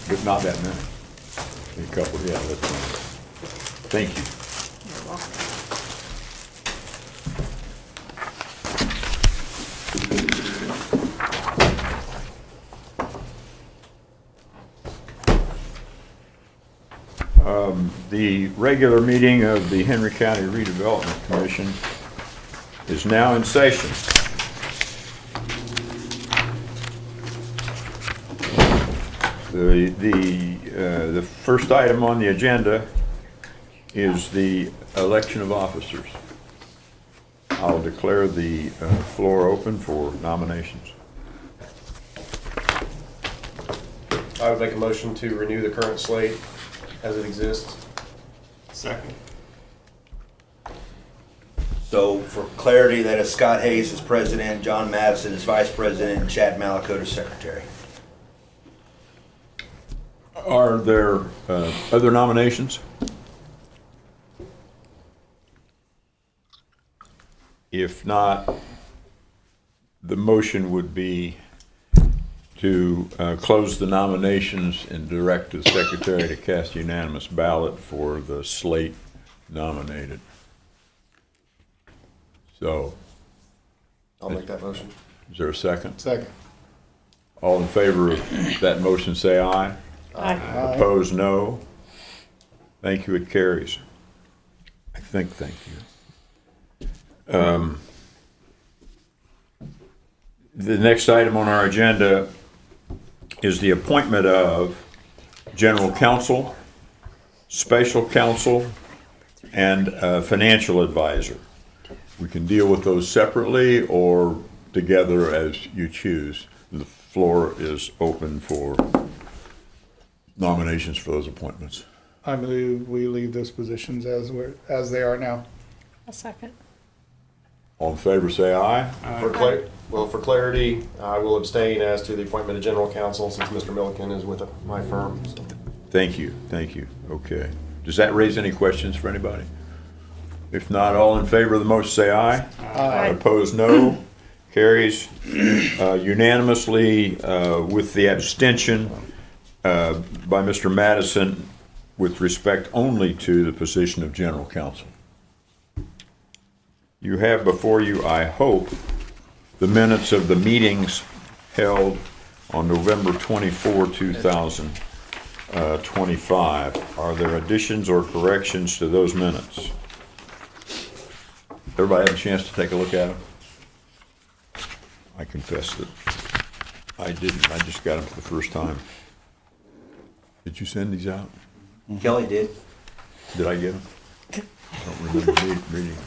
but not that many. A couple, yeah, that's fine. Thank you. You're welcome. The regular meeting of the Henry County Redevelopment Commission is now in session. The first item on the agenda is the election of officers. I'll declare the floor open for nominations. I would make a motion to renew the current slate as it exists. Second. So for clarity, that is Scott Hayes as president, John Madison as vice president, and Chad Malacote as secretary. Are there other nominations? If not, the motion would be to close the nominations and direct the secretary to cast unanimous ballot for the slate nominated. So, I'll make that motion. is there a second? Second. All in favor of that motion say aye. Aye. Opposed, no. Thank you, it carries. I think, thank you. The next item on our agenda is the appointment of general counsel, special counsel, and financial advisor. We can deal with those separately or together as you choose. The floor is open for nominations for those appointments. I believe we leave those positions as they are now. A second. All in favor, say aye. For clarity, I will abstain as to the appointment of general counsel since Mr. Milliken is with my firm. So. Thank you, thank you. Okay. Does that raise any questions for anybody? If not, all in favor of the motion say aye. Aye. Opposed, no. Carries unanimously with the abstention by Mr. Madison with respect only to the position of general counsel. You have before you, I hope, the minutes of the meetings held on November 24, 2025. Are there additions or corrections to those minutes? Everybody have a chance to take a look at them? I confess that I didn't. I just got them for the first time. Did you send these out? Kelly did. Did I get them? I don't remember reading them.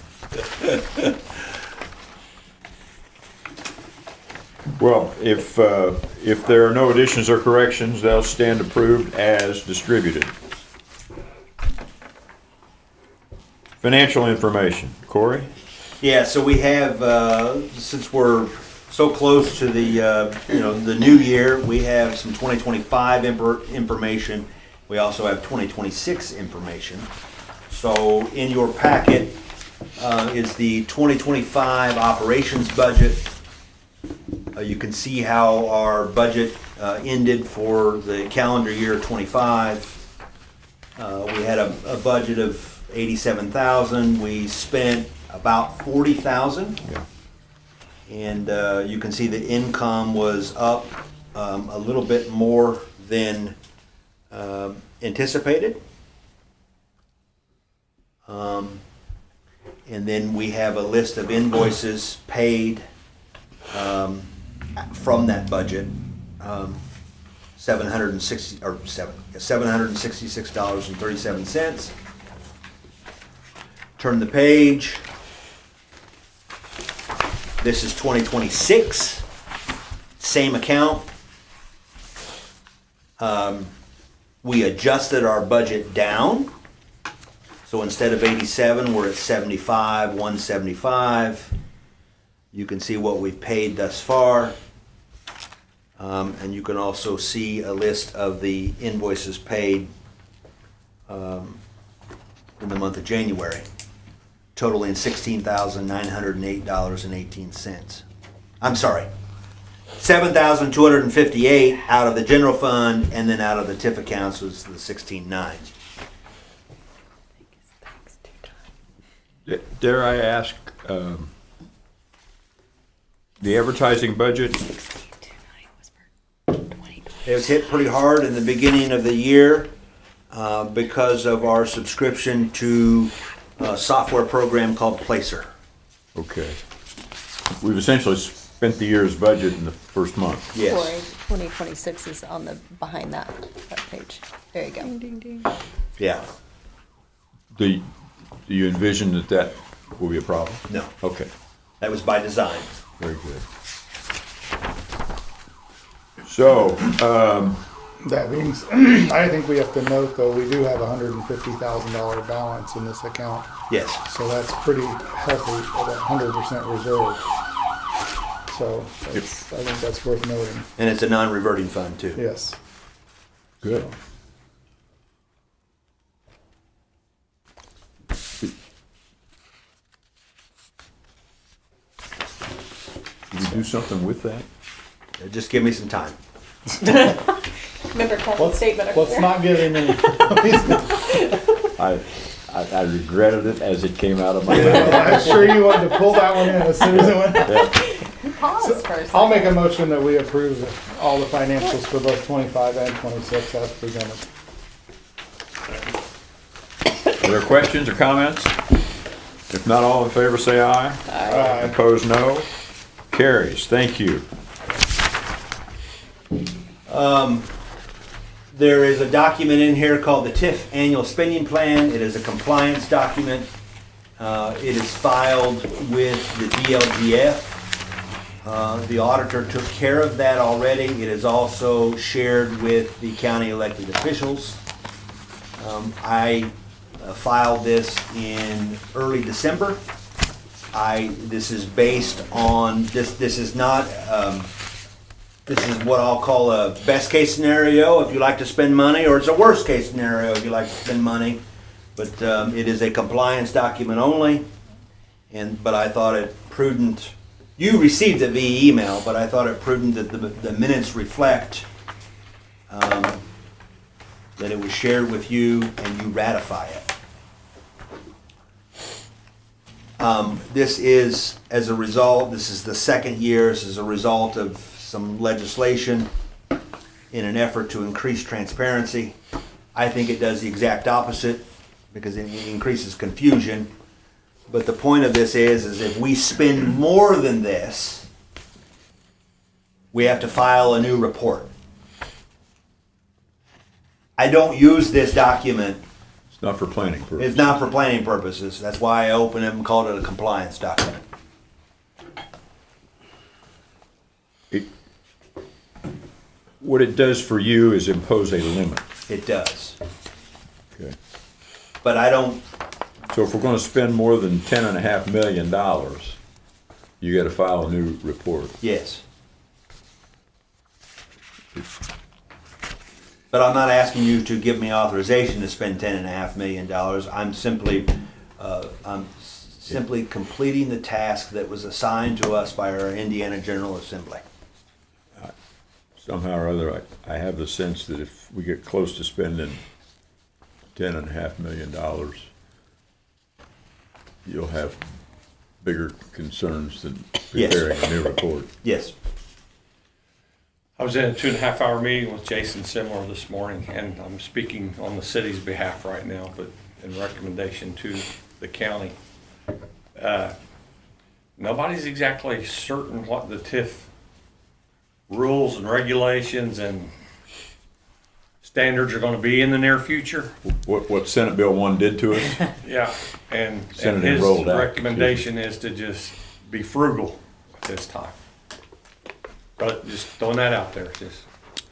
Well, if there are no additions or corrections, they'll stand approved as distributed. Financial information. Corey? Yeah, so we have, since we're so close to the new year, we have some 2025 information. We also have 2026 information. So in your packet is the 2025 operations budget. You can see how our budget ended for the calendar year 25. We had a budget of $87,000. We spent about $40,000. Yeah. And you can see the income was up a little bit more than anticipated. And then we have a list of invoices paid from that budget, $766.37. Turn the page. This is 2026, same account. We adjusted our budget down. So instead of 87, we're at 75, 175. You can see what we've paid thus far. And you can also see a list of the invoices paid in the month of January, totaling $16,908.18. I'm sorry, $7,258 out of the general fund, and then out of the TIF accounts was the 16,900. Dare I ask, the advertising budget, It was hit pretty hard in the beginning of the year because of our subscription to a software program called Placer. okay. We've essentially spent the year's budget in the first month. Yes. 2026 is on the, behind that page. There you go. Ding, ding, ding. Yeah. Do you envision that will be a problem? No. Okay, That was by design. very good. So, That means, I think we have to note though, we do have $150,000 balance in this account. Yes. So that's pretty healthy at 100% reserve. So I think that's worth noting. And it's a non-reverting fund too. Yes. good. Did we do something with that? Just give me some time. Remember Kevin's statement up Let's there? not give him any. I regretted it as it came out of my mouth. I'm sure you wanted to pull that one in as soon as it went. Yeah. Pause for a second. I'll make a motion that we approve all the financials for both 25 and 26 as presented. Are there questions or comments? If not, all in favor say aye. Aye. Opposed, no. Carries. Thank you. There is a document in here called the TIF Annual Spending Plan. It is a compliance document. It is filed with the DLGF. The auditor took care of that already. It is also shared with the county elected officials. I filed this in early December. This is based on, this is not, this is what I'll call a best case scenario if you like to spend money, or it's a worst case scenario if you like to spend money. But it is a compliance document only. But I thought it prudent, you received it via email, but I thought it prudent that the minutes reflect that it was shared with you and you ratify it. This is as a result, this is the second year, this is a result of some legislation in an effort to increase transparency. I think it does the exact opposite because it increases confusion. But the point of this is if we spend more than this, we have to file a new report. I don't use this document. It's not for planning purposes. It's not for planning purposes. That's why I opened it and called it a compliance document. What it does for you is impose a limit. It does. Okay. But I don't, So if we're gonna spend more than $10.5 million, you gotta file a new report. yes. But I'm not asking you to give me authorization to spend $10.5 million. I'm simply completing the task that was assigned to us by our Indiana General Assembly. Somehow or other, I have the sense that if we get close to spending $10.5 million, you'll have bigger concerns than Yes. preparing a new report. Yes. I was in a 2.5-hour meeting with Jason Simler this morning, and I'm speaking on the city's behalf right now, but in recommendation to the county. Nobody's exactly certain what the TIF rules and regulations and standards are gonna be in the near future. What Senate Bill 1 did to us, Yeah, and Senate his Enrolled Act, recommendation is to just be frugal at this time. But just throwing that out there, just.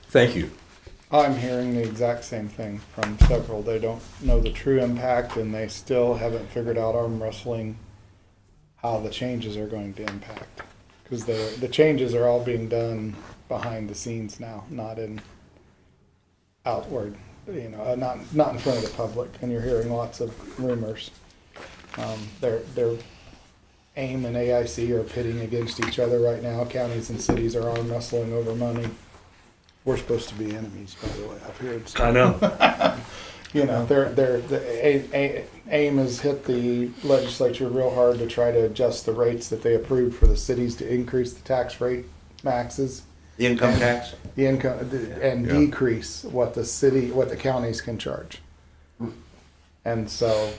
thank you. I'm hearing the exact same thing from several. They don't know the true impact and they still haven't figured out arm wrestling how the changes are going to impact. Because the changes are all being done behind the scenes now, not in outward, not in front of the public. And you're hearing lots of rumors. They're AIM and AIC are pitting against each other right now. Counties and cities are arm wrestling over money. We're supposed to be enemies, by the way, I've heard. I know. You know, AIM has hit the legislature real hard to try to adjust the rates that they approved for the cities to increase the tax rate maxes. The income tax? The income, and Yeah. decrease what the counties can charge. And so,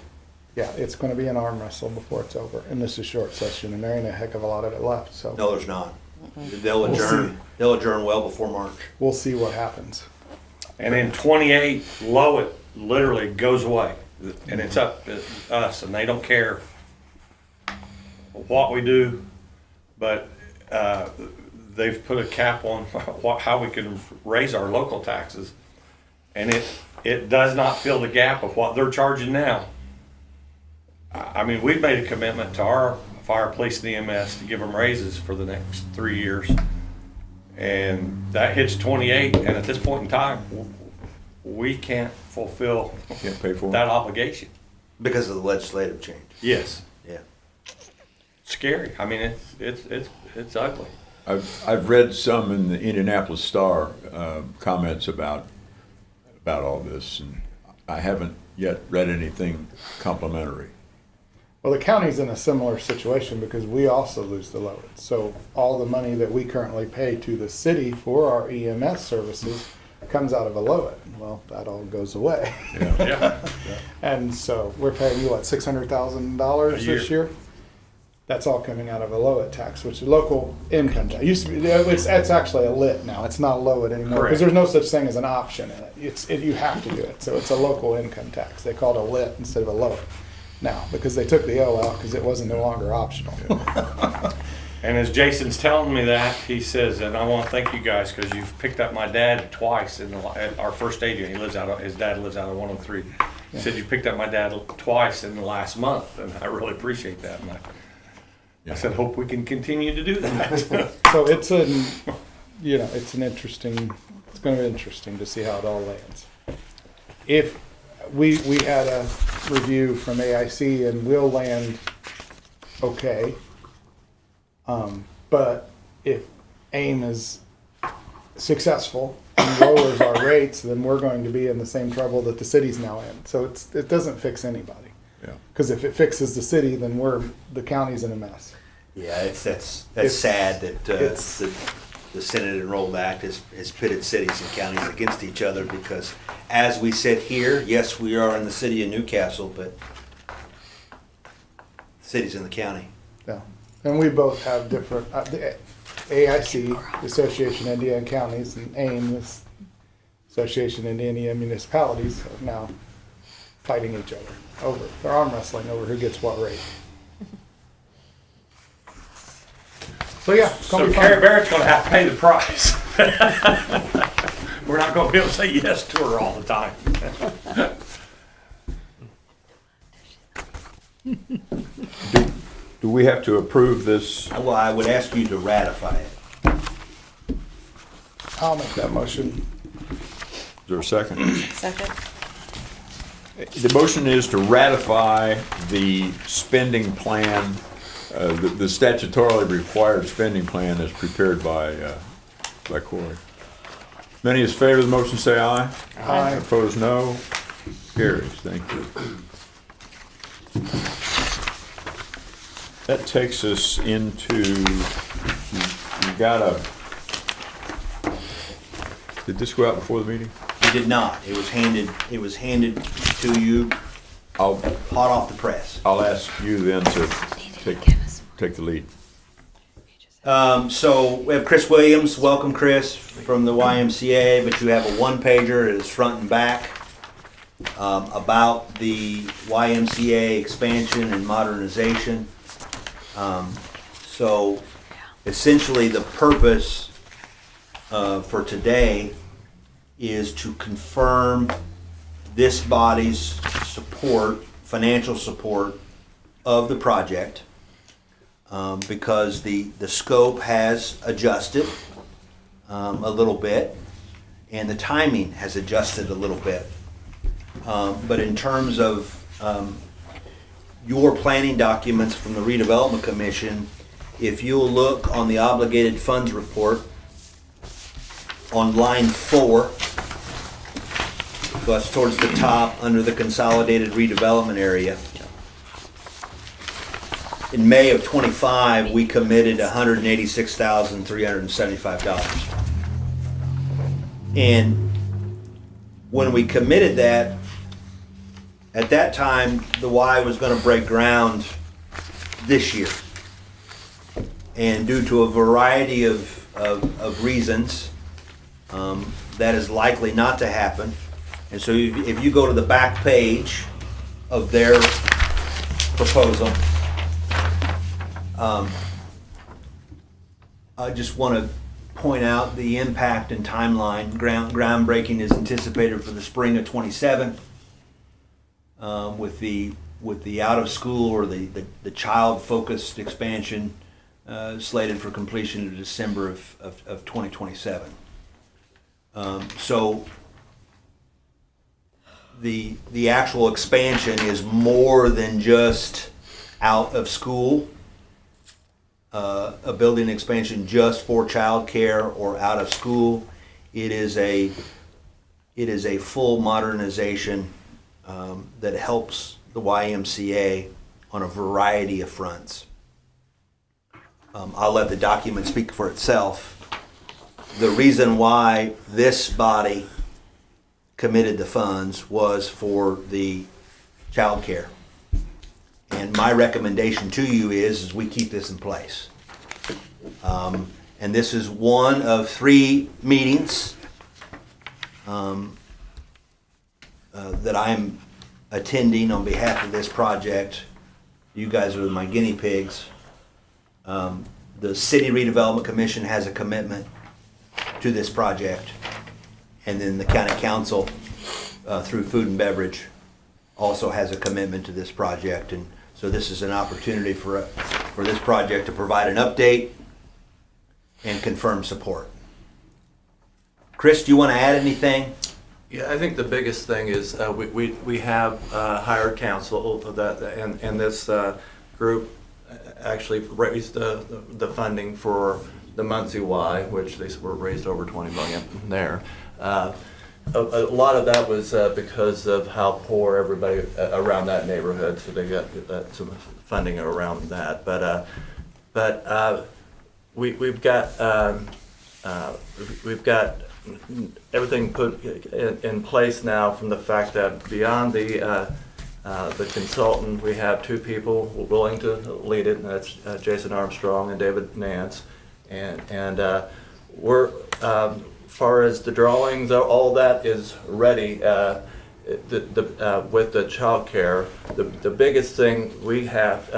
yeah, it's gonna be an arm wrestle before it's over, and this is short session, and there ain't a heck of a lot of it left, so No, there's not. They'll We'll adjourn, they'll adjourn well before March. we'll see what happens. And in 28, Lowett literally goes away, and it's up to us, and they don't care what we do, but they've put a cap on how we can raise our local taxes, and it does not fill the gap of what they're charging now. I mean, we've made a commitment to our fire, police, and EMS to give them raises for the next 3 years, and that hits 28, and at this point in time, we can't fulfill Can't pay for that it. obligation. Because of the legislative change. Yes. Yeah. Scary. I mean, it's ugly. I've read some in the Indianapolis Star comments about all this, and I haven't yet read anything complimentary. Well, the county's in a similar situation because we also lose the load. So all the money that we currently pay to the city for our EMS services comes out of a Lowett. Well, that all goes away. Yeah. Yeah. And so we're paying you, what, $600,000 this year? That's all coming out of a Lowett tax, which is local income tax. It used to be, it's actually a lit now. It's not Lowett anymore Correct. because there's no such thing as an option in it. You have to do it. So it's a local income tax. They call it a lit instead of a Lowett now because they took the O out because it wasn't no longer optional. And as Jason's telling me that, he says, and I want to thank you guys because you've picked up my dad twice at our first stadium. His dad lives out of 103. He said you picked up my dad twice in the last month, and I really appreciate that. And I said, hope we can continue to do that. So it's it's going to be interesting to see how it all lands. If we had a review from AIC and we'll land okay, but if AIM is successful and lowers our rates, then we're going to be in the same trouble that the city's now in. So it doesn't fix anybody. Yeah. Because if it fixes the city, then the county's in a mess. Yeah, that's It's- sad that it's- the Senate Enrolled Act has pitted cities and counties against each other because as we sit here, yes, we are in the city of Newcastle, but the city's in the county. Yeah, and we both have different, the AIC, the Association of Indiana Counties, and AIM, the Association of Indiana Municipalities, are now fighting each other they're arm wrestling over who gets what rate. So yeah, it's So gonna be Carrie fun. Barrett's going to have to pay the price. We're not going to be able to say yes to her all the time. Do we have to approve this? Well, I would ask you to ratify it. I'll make that motion. Is there a second? Second? The motion is to ratify the spending plan, the statutorily required spending plan as prepared by Corey. Many in favor of the motion say aye. Aye. Opposed, no. Carries, thank you. That takes us into, you got did this go out before the meeting? We did not. It was handed to you I'll hot off the press. ask you then to take the lead. So we have Chris Williams. Welcome, Chris, from the YMCA. But you have a one-pager. It is front and back about the YMCA expansion and modernization. So essentially, the purpose for today is to confirm this body's support, financial support of the project. Because the scope has adjusted a little bit, and the timing has adjusted a little bit. But in terms of your planning documents from the Redevelopment Commission, if you'll look on the obligated funds report on line 4, so that's towards the top under the consolidated redevelopment area. In May of '25, we committed $186,375. And when we committed that, at that time, the Y was going to break ground this year. And due to a variety of reasons, that is likely not to happen. And so if you go to the back page of their proposal, I just want to point out the impact and timeline. Groundbreaking is anticipated for the spring of '27, with the out of school or the child focused expansion slated for completion in December of 2027. So the actual expansion is more than just out of school. A building expansion just for childcare or out of school. It is a full modernization that helps the YMCA on a variety of fronts. I'll let the document speak for itself. The reason why this body committed the funds was for the childcare. And my recommendation to you is we keep this in place. And this is one of 3 meetings that I'm attending on behalf of this project. You guys are my guinea pigs. The City Redevelopment Commission has a commitment to this project. And then the County Council, through Food and Beverage, also has a commitment to this project. And so this is an opportunity for this project to provide an update and confirm support. Chris, do you want to add anything? Yeah, I think the biggest thing is we have hired counsel that, and this group actually raised the funding for the Muncie Y, which they were raised over 20 million there. A lot of that was because of how poor everybody around that neighborhood, so they got some funding around that. But we've got everything put in place now, from the fact that beyond the consultant, we have 2 people willing to lead it, and that's Jason Armstrong and David Nance, and we're far as the drawings, all that is ready. With the child care, the biggest thing we have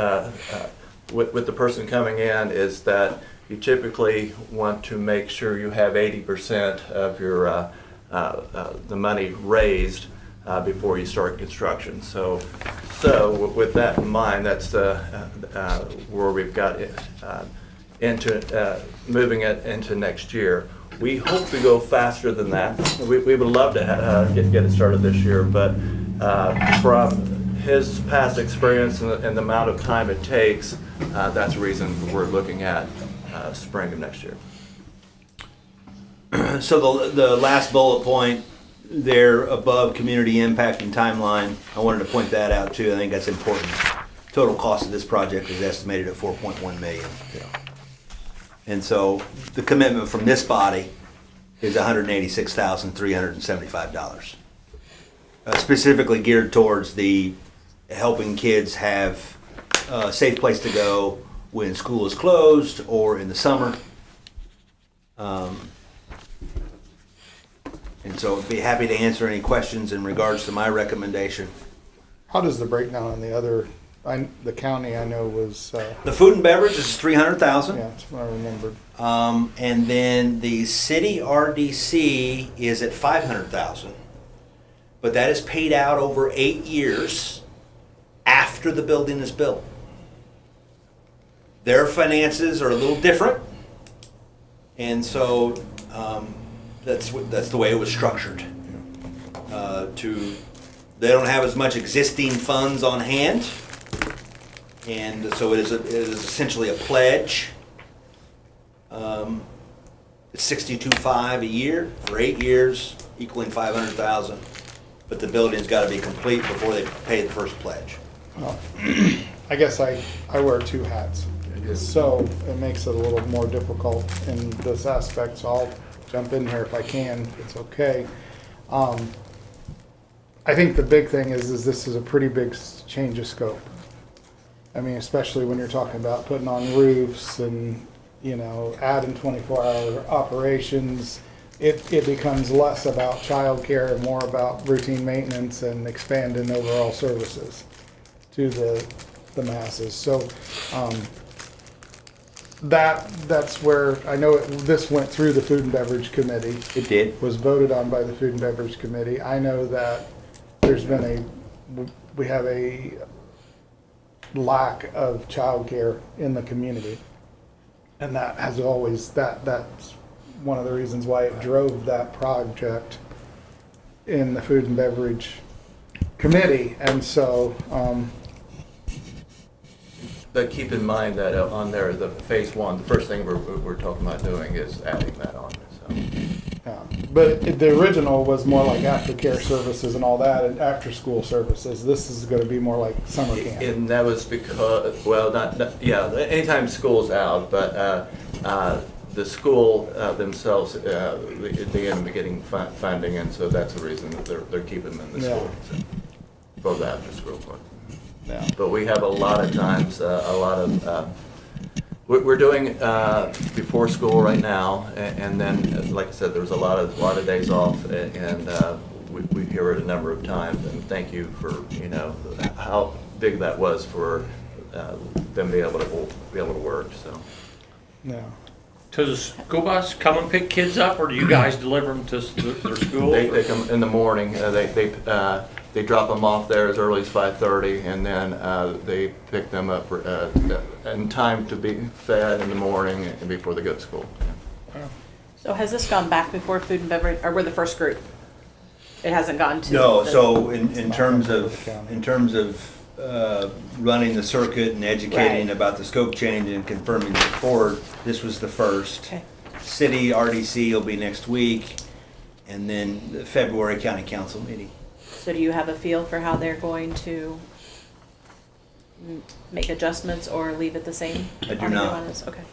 with the person coming in is that you typically want to make sure you have 80% of your the money raised before you start construction. So with that in mind, that's where we've got it into moving it into next year. We hope to go faster than that. We would love to get it started this year, but from his past experience and the amount of time it takes, that's the reason we're looking at spring of next year. So the last bullet point there above community impact and timeline, I wanted to point that out too. I think that's important. Total cost of this project is estimated at $4.1 million. And so the commitment from this body is $186,375, specifically geared towards the helping kids have a safe place to go when school is closed or in the summer. And so I'd be happy to answer any questions in regards to my recommendation. How does the breakdown on the other, the county I know was, The food and beverage is $300,000. yeah, that's what I remembered. And then the city RDC is at $500,000. But that is paid out over 8 years after the building is built. Their finances are a little different. And so that's the way it was structured. They don't have as much existing funds on hand, And so it is essentially a pledge. It's 62.5 a year for 8 years, equaling 500,000. But the building's got to be complete before they pay the first pledge. Well, I guess I wear two hats, so it makes it a little more difficult in this aspect, so I'll jump in here if I can, if it's okay. I think the big thing is this is a pretty big change of scope. I mean, especially when you're talking about putting on roofs and, adding 24-hour operations. It becomes less about childcare and more about routine maintenance and expanding overall services to the masses. So that's where I know this went through the Food and Beverage Committee. It did. Was voted on by the Food and Beverage Committee. I know that we have a lack of childcare in the community, and that has always that's one of the reasons why it drove that project in the Food and Beverage Committee. And so But keep in mind that on there, the phase one, the first thing we're talking about doing is adding that on, so. but the original was more like aftercare services and all that, and after school services. This is going to be more like summer camp. And that was because, well, yeah, anytime school's out, but the school themselves, they end up getting funding, and so that's the reason that they're keeping them in the school, so, for the after school part. Yeah. But we have a lot of times, we're doing before school right now, and then, like I said, there was a lot of days off, and we hear it a number of times. And thank you for how big that was for them be able to work. So. Yeah. Does the school bus come and pick kids up, or do you guys deliver them to their school? They come in the morning. They drop them off there as early as 5:30, and then they pick them up in time to be fed in the morning and before they go to school. So has this gone back before Food and Beverage, or we're the first group? It hasn't gone to? No, the- so in terms of running the circuit and educating Right. about the scope change and confirming support, this was the first. Okay. City RDC will be next week, and then the February County Council meeting. So do you have a feel for how they're going to make adjustments or leave it the same? I do on not. everyone else? Okay.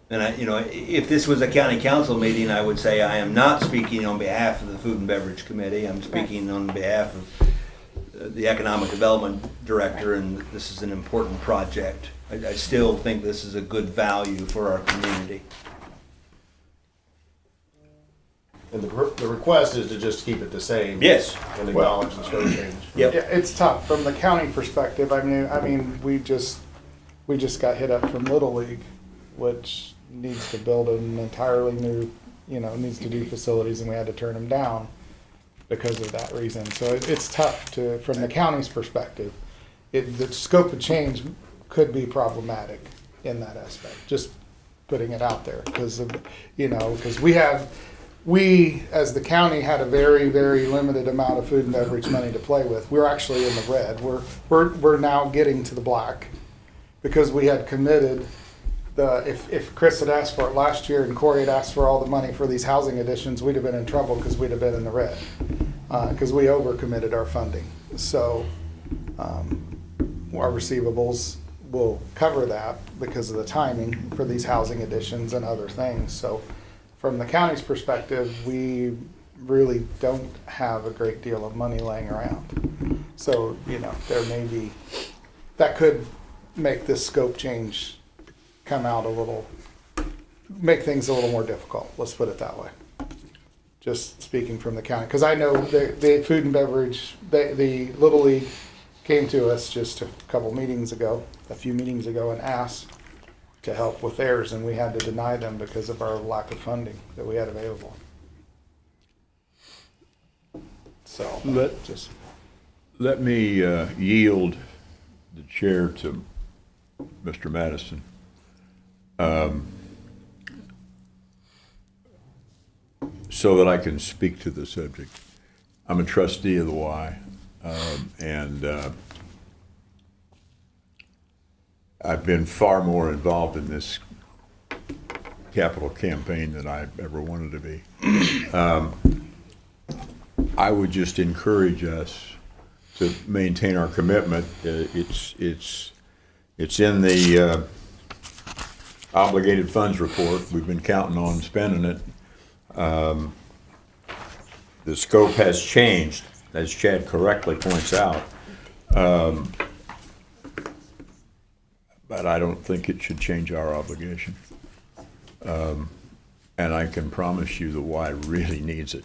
And if this was a county council meeting, I would say I am not speaking on behalf of the Food and Beverage Committee. I'm speaking on behalf of the Economic Development Director, and this is an important project. I still think this is a good value for our community. And the request is to just keep it the same. Yes. And acknowledge the scope change. Yep. Yeah, it's tough from the county perspective. I mean, we just got hit up from Little League, which needs to build an entirely new, needs to do facilities, and we had to turn them down because of that reason. So it's tough from the county's perspective. The scope of change could be problematic in that aspect. Just putting it out there because we, as the county, had a very, very limited amount of food and beverage money to play with. We're actually in the red. We're now getting to the black because we had committed if Chris had asked for it last year and Corey had asked for all the money for these housing additions, we'd have been in trouble because we'd have been in the red because we overcommitted our funding. So our receivables will cover that because of the timing for these housing additions and other things. So from the county's perspective, we really don't have a great deal of money laying around. So, there may be, that could make this scope change come out make things a little more difficult. Let's put it that way. Just speaking from the county. Because I know the food and beverage, the Little League came to us just a few meetings ago and asked to help with theirs, and we had to deny them because of our lack of funding that we had available. So Let me yield the chair to Mr. Madison. So that I can speak to the subject. I'm a trustee of the Y, and I've been far more involved in this capital campaign than I ever wanted to be. I would just encourage us to maintain our commitment. It's in the obligated funds report. We've been counting on spending it. The scope has changed, as Chad correctly points out. But I don't think it should change our obligation. And I can promise you the Y really needs it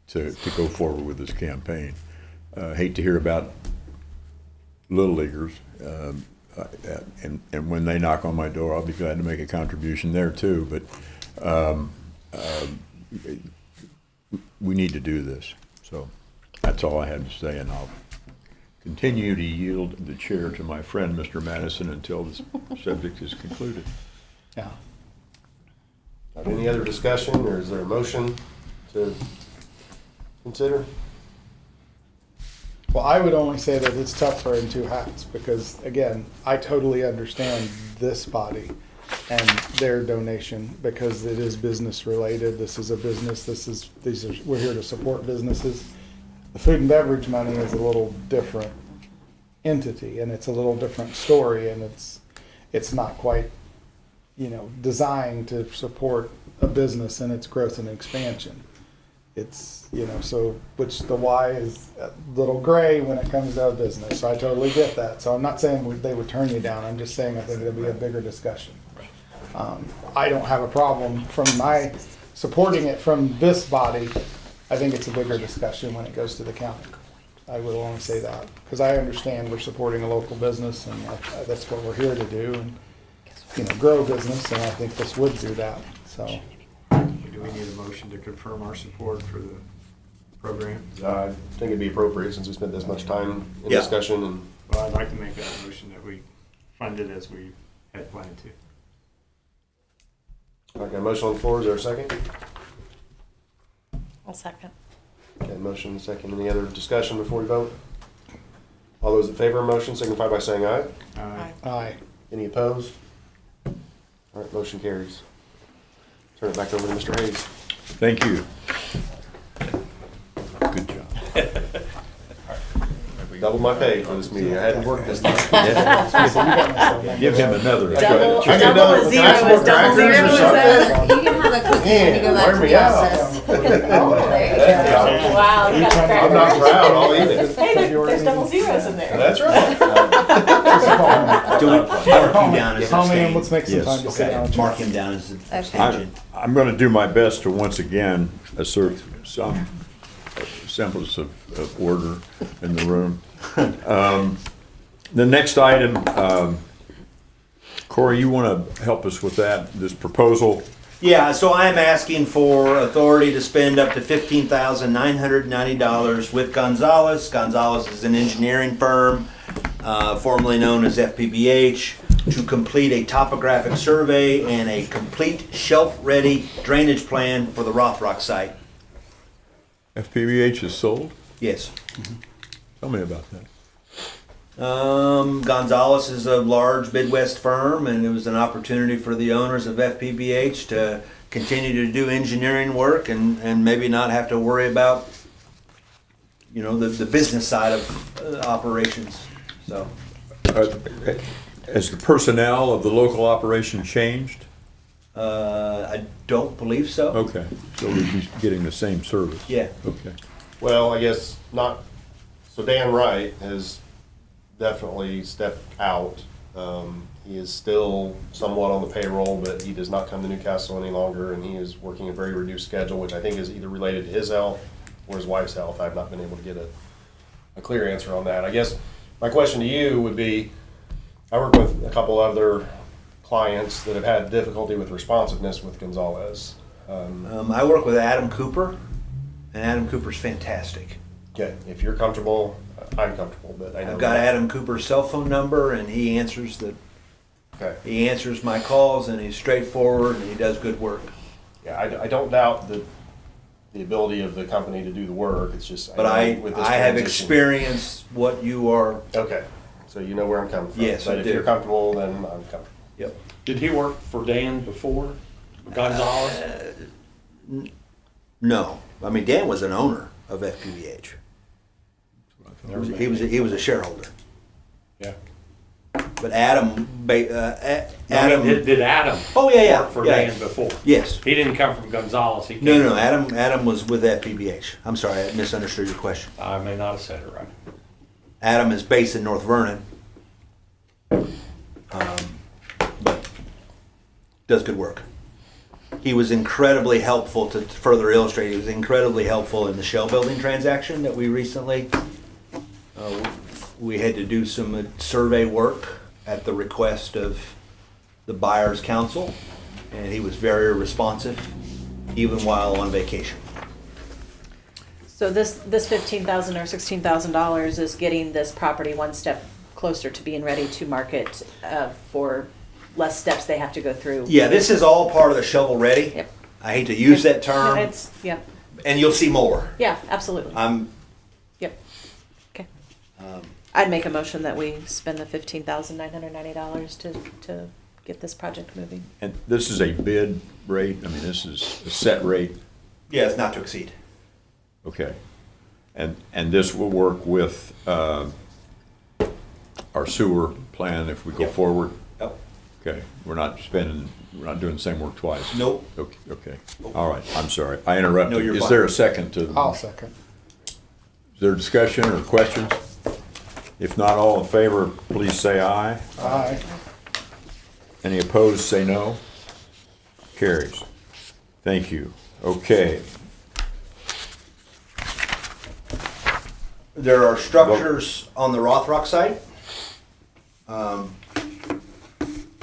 to go forward with this campaign. Hate to hear about little leaguers, and when they knock on my door, I'll be glad to make a contribution there too. But we need to do this. So that's all I had to say, and I'll continue to yield the chair to my friend, Mr. Madison, until this subject is concluded. Yeah. Any other discussion, or is there a motion to consider? Well, I would only say that it's tough wearing two hats because, again, I totally understand this body and their donation because it is business related. This is a business. We're here to support businesses. The food and beverage money is a little different entity, and it's a little different story, and it's not quite, designed to support a business and its growth and expansion. It's, so, which the Y is a little gray when it comes to business. So I totally get that. So I'm not saying they would turn you down. I'm just saying I think it'll be a bigger discussion. I don't have a problem from my supporting it from this body. I think it's a bigger discussion when it goes to the county. I will only say that because I understand we're supporting a local business, and that's what we're here to do, and grow business. And I think this would do that. So. Do we need a motion to confirm our support for the program? I think it'd be appropriate since we spent this much time in Yeah. discussion. And Well, I'd like to make that motion that we fund it as we had planned to. okay, motion on the floor. Is there a second? I'll second. Okay, motion and second. Any other discussion before we vote? All those in favor of the motion signify by saying aye. Aye. Any opposed? All right, motion carries. Turn it back over to Mr. Hayes. Thank you. Good job. Double my pay for this meeting. I hadn't worked this time. Give him another. Double I get a zero can I is smoke double crackers zero. or Is that? You can have a cookie when you go back wear to me the out. office. Oh, there you go. Wow, you got the I'm not crackers. proud all evening. Hey, there's double zeros in there. That's right. Mark him down as Call me and abstained. let's make some Yes. time to sit down. Okay, and mark chat. him down as Okay. abstention. I'm going to do my best to once again assert some semblance of order in the room. The next item, Corey, you want to help us with that, this proposal? Yeah, so I am asking for authority to spend up to $15,990 with Gonzalez. Gonzalez is an engineering firm, formerly known as FPBH, to complete a topographic survey and a complete shelf-ready drainage plan for the Rothrock site. FPBH is sold? Yes. Tell me about that. Gonzalez is a large Midwest firm, and it was an opportunity for the owners of FPBH to continue to do engineering work and maybe not have to worry about, the business side of operations. So, Has the personnel of the local operation changed? I don't believe so. Okay, so we'd be getting the same service? Yeah. Okay. Well, I guess not. So Dan Wright has definitely stepped out. He is still somewhat on the payroll, but he does not come to Newcastle any longer, and he is working a very reduced schedule, which I think is either related to his health or his wife's health. I've not been able to get a clear answer on that. I guess my question to you would be, I work with a couple other clients that have had difficulty with responsiveness with Gonzalez. I work with Adam Cooper, and Adam Cooper's fantastic. Okay, if you're comfortable, I'm comfortable, but I know. I've got Adam Cooper's cell phone number, and he answers Okay. he answers my calls, and he's straightforward, and he does good work. Yeah, I don't doubt the ability of the company to do the work. It's just. But know I with this have transition- experienced what you are Okay. So you know where I'm coming from. Yes, I But if do. you're comfortable, then I'm comfortable. Yep. Did he work for Dan before? Gonzalez? No, I mean, Dan was an owner of FPVH. He was a shareholder. Yeah. But Adam, Adam, Adam. did Adam Oh, yeah. work for Yeah. Dan before? Yes. He didn't come from Gonzalez. He came No. Adam was with FPVH. I'm sorry, I misunderstood your question. I may not have said it right. Adam is based in North Vernon, but does good work. He was incredibly helpful, to further illustrate, he was incredibly helpful in the shell building transaction that we recently, we had to do some survey work at the request of the buyer's council, and he was very responsive, even while on vacation. So this $15,000 or $16,000 is getting this property one step closer to being ready to market for less steps they have to go through. Yeah, this is all part of the shovel ready. Yep. I hate to use that No, term, it's, yeah, and you'll see more. yeah, absolutely. Yep. Okay. I'd make a motion that we spend the $15,990 to get this project moving. And this is a bid rate, I mean, this is a set rate, Yeah, it's not to exceed. okay. And this will work with our sewer plan if we go Yep. forward? Yep. Okay, we're not doing the same work twice? Nope. Okay, all right, I'm sorry, I interrupted. No, you're Is fine. there a second to? I'll second. Is there discussion or questions? If not, all in favor, please say aye. Aye. Any opposed, say no. Carries. Thank you. Okay. There are structures on the Rothrock site.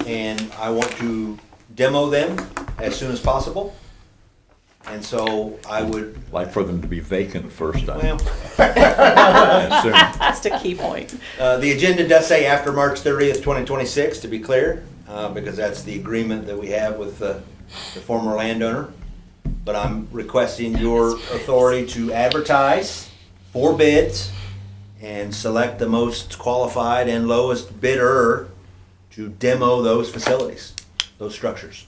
And I want to demo them as soon as possible. And so I would, Like for them to be vacant first, I well, assume. That's a key point. the agenda does say after March 30th, 2026, to be clear, because that's the agreement that we have with the former landowner. But I'm requesting your authority to advertise for bids and select the most qualified and lowest bidder to demo those facilities, those structures.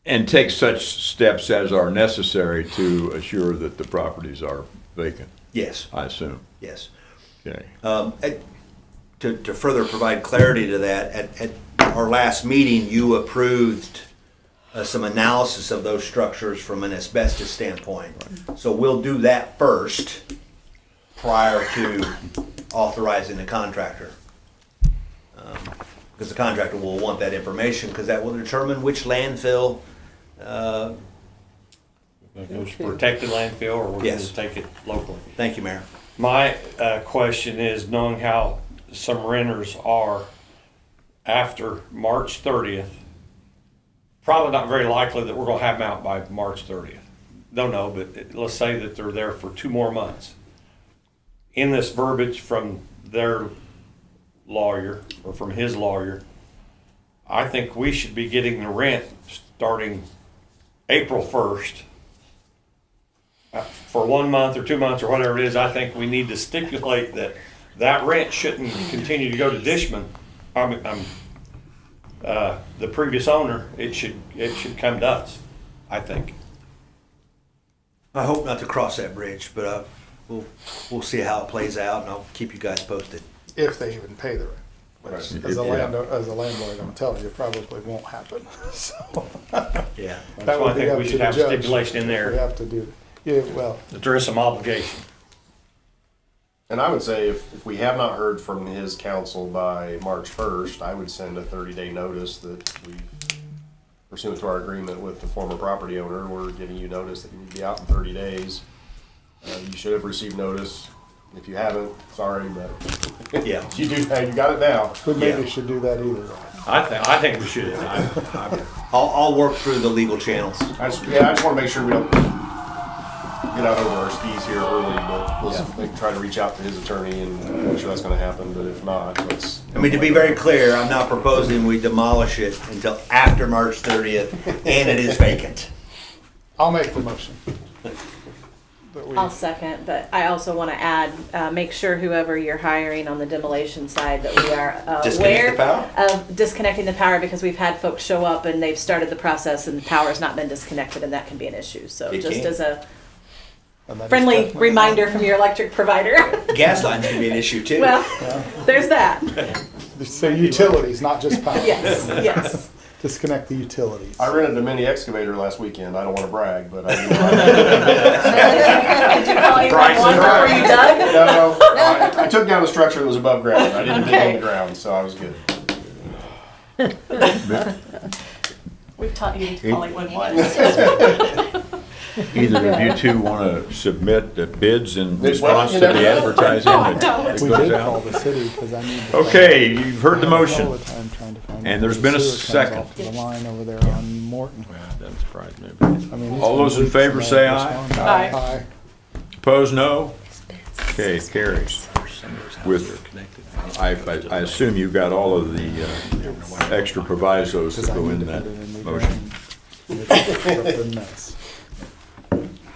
And take such steps as are necessary to assure that the properties are vacant, Yes, I assume. yes. Okay. To further provide clarity to that, at our last meeting, you approved some analysis of those structures from an asbestos standpoint. So we'll do that first prior to authorizing the contractor. Because the contractor will want that information, because that will determine which landfill. Protected landfill, or we're going Yes. to take it locally? Thank you, Mayor. My question is, knowing how some renters are after March 30th, probably not very likely that we're going to have them out by March 30th. Don't know, but let's say that they're there for 2 more months. In this verbiage from their lawyer, or from his lawyer, I think we should be getting the rent starting April 1st. For 1 month or 2 months or whatever it is, I think we need to stipulate that that rent shouldn't continue to go to Dishman. The previous owner, it should come to us, I think. I hope not to cross that bridge, but we'll see how it plays out, and I'll keep you guys posted. If they even pay the rent. Which, Right. as a Yeah. landlord, I'm telling you, probably won't happen. So Yeah. That's that why I would be think up we to should the have judge. stipulation in We there have to do, yeah, well, that there is some obligation. And I would say if we have not heard from his counsel by March 1st, I would send a 30-day notice that we, pursuant to our agreement with the former property owner, we're giving you notice that you need to be out in 30 days. You should have received notice. If you haven't, sorry, but Yeah. you do. You got it now. we maybe Yeah. should do that either way. I think we should. I'll work through the legal channels. I just want to make sure we don't get out over our skis here early, but let's try to reach out to his attorney and make sure that's going to happen. But if not, let's. I mean, to be very clear, I'm not proposing we demolish it until after March 30th, and it is vacant. I'll make the motion. That what we. I'll second, but I also want to add, make sure whoever you're hiring on the demolition side, that we are Disconnect the aware power? of disconnecting the power, because we've had folks show up and they've started the process and the power's not been disconnected, and that can be an issue. So It just can. as a And that is friendly definitely- reminder from your electric provider. Gas lines can be an issue too. Well, there's that. So utilities, not just power. Yes, yes. Disconnect the utilities. I rented a mini excavator last weekend. I don't want to brag, but I did. Did you call 811 before you dug? No, I took down the structure that was above ground. I didn't dig Okay. in the ground, so I was good. We've taught you to call 811. Either of you two want to submit the bids in Well, response you to never the know. advertising that that We goes did call out? the city because I need to. Okay, you've heard the I have motion. all the time trying to find And out there's where been a the sewer comes second. off The line over there on Morton. Doesn't surprise me. I mean, it's All been those in weeks favor and say I aye. responded. Aye. Aye. Opposed, no? Okay, carries. With, I assume you got all of the extra provisos that Because I go need in to that put it in the motion. ground. It's a mess.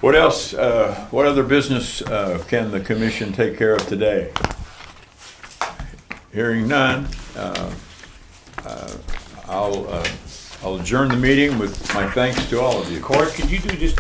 What else, what other business can the commission take care of today? Hearing none, I'll adjourn the meeting with my thanks to all of you. Court, could you do just